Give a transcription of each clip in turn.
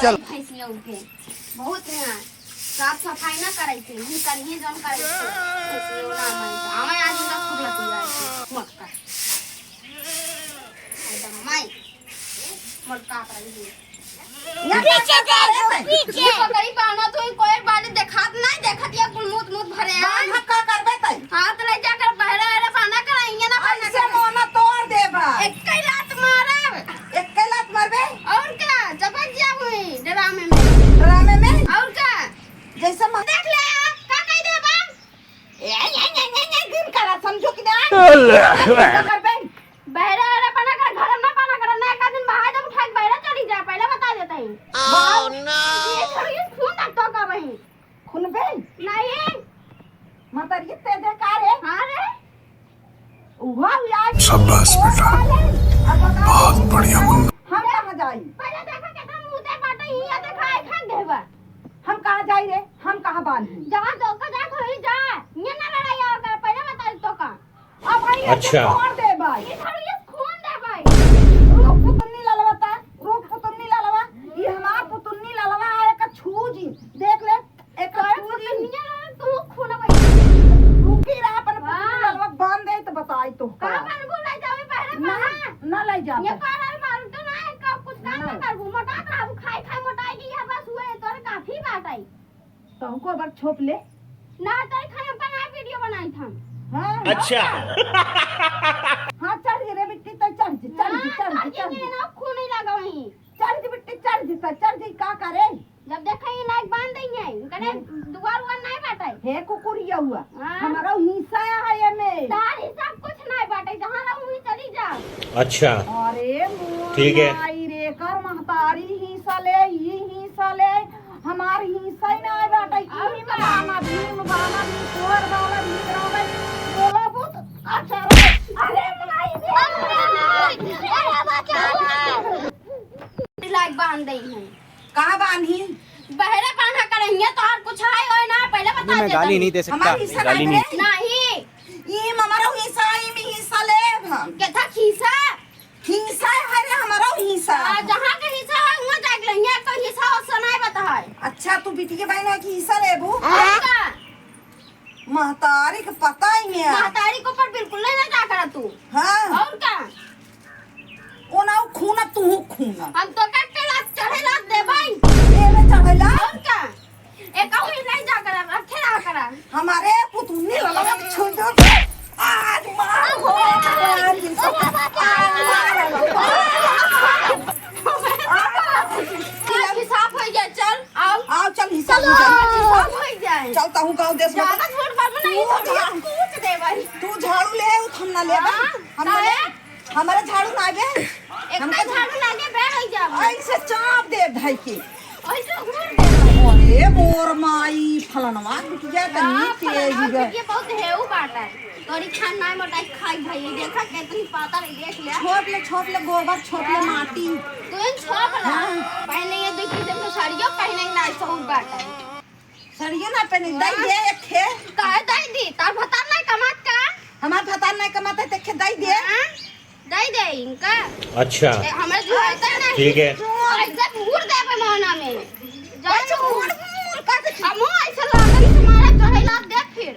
चल भैंस लोग के बहुत यहाँ साफ सफाई ना करे थे ही करिए जौन करे थे भैंस लोग ना मानते हमें आज तक खूब लगी जाए मत कर एकदम माई मत का कर दी पीछे पीछे पकड़ी पाना तो कोई बाली देखात नहीं देखत या कुल मुत मुत भरे हम का करबे तई हाथ ले जाकर बहरा अरे पाना कराएंगे ना पाना ऐसे मोना तोड़ देबा एक कई रात मारब एक के लात मारबे और क्या चपक जाऊंगी ड्रामे में और क्या जैसे मन देख ले का कह देबा गिन करा समझो कि ना करबे बहरा अरे पाना कर घर में पाना कर ना का दिन बाहर जब उठा के बहरा चली जा पहले बता देता ही ओह नो ये थोड़ी खून तक तो का वही खुनबे नहीं मतलब ये ते दे का रे हां रे वाह यार शाबाश बेटा बहुत बढ़िया मुन्ना हम कहां जाई पहले देखा कितना मुंह ते बाटे ही या दिखाए खा देबा हम कहां जाई रे हम कहां बांधी जहां तो का जा खोई जा ये ना लड़ाई और कर पहले बता तो का अब भाई अच्छा। छोड़ दे भाई ये थोड़ी खून दे भाई रोक पुतन्नी ललवता रोक पुतन्नी ललवा ये हमार पुतन्नी ललवा है का छूजी देख ले एक छूजी तू खून भाई रुकी रहा अपन पुतन्नी ललवा बांध दे तो बताई तो कहां पर बोला जावे पहले ना ना ले जा ये पारल मारू तो ना का कुछ काम ना करबू मोटा रहू खाई खाई मोटाई की है बस हुए तोरे काफी बात आई तो हमको अगर छोप ले ना तोरे खाए बना वीडियो बनाई था हां अच्छा हां चढ़ रे बिट्टी तो चढ़ ये ना खून नहीं लगा वहीं चढ़ बिट्टी चढ़ का करे जब देखा ये नाक बांध देंगे कने दुआर उआर नहीं बाटे हे कुकुरिया हुआ हाँ। हमारा हिस्सा है ये में तार हिसाब कुछ नहीं बाटे जहां रहूं ही चली जा अच्छा अरे ठीक है। आई रे कर महतारी हिस्सा ले ये हिस्सा ले हमार हिस्सा ही ना बाटे ई बाना भीम तोर बाला भी रहो बोला बहुत अच्छा अरे मलाई दे अरे बचा लाइक बांध दई हैं कहां बांधी बहरे बांधा करेंगे तो और कुछ है होय ना पहले बता दे मैं गाली नहीं दे सकता हमारा हिस्सा गाली नहीं नहीं नहीं ये हमारा हिस्सा है में हिस्सा ले हम के था खीसा हिस्सा है रे हमारा हिस्सा जहां के हिस्सा है वहां जाग लेंगे तो हिस्सा और सुनाई बता है अच्छा तू बिटी के बहन की हिस्सा लेबू का महतारी के पता ही नहीं है महतारी को पर बिल्कुल नहीं ना जा कर तू हां और का ओना खून तू खून हम तो कट्टे रात चढ़े रात दे भाई ए में चढ़ला और का एक और नहीं जा कर रखे रहा करा हमारे पुतुन्नी लगा छोड़ दो आज मार हो हिसाब हो जाए चल आओ आओ चल हिस्सा हिसाब हो जाए चलता हूं गांव देश में ज्यादा झूठ बात नहीं कूट दे भाई तू झाड़ू ले हम ना ले हमारे झाड़ू ना आवे एक झाड़ू लागे बैठ हो जा ऐसे चाप दे भाई के ऐसे घूर दे अरे मोर माई फलनवा बिटिया तनी तेज गे ये बहुत हेऊ बाटा तोरी खान ना मोटाई खाई भाई देखा कितनी पाता रे देख ले छोप ले गोबर छोप ले माटी तू इन छोप ला पहले ये देखी जब साड़ियों पहने ना सब बाटा सड़ियो ना पहने दई दे एक खे का दई दी तार भतार नहीं कमात का हमार भतार नहीं कमाते ते खे दई दे दई दे इनका अच्छा हमारे जुआता नहीं ठीक है ऐसा घूर दे पे महीना में अच्छा मोर का हम ऐसा लागल तुम्हारा चढ़ेला देख फिर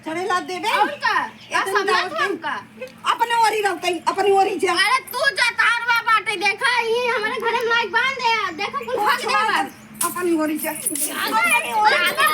चढ़ेला देबे और का या समझ हमका अपने ओरी रहतई अपनी ओरी जा अरे तू जा तारवा बाटे देखा ये हमारे घर में नाक बांध दे देखो कुल भाग देवा अपनी ओरी जा ज्यादा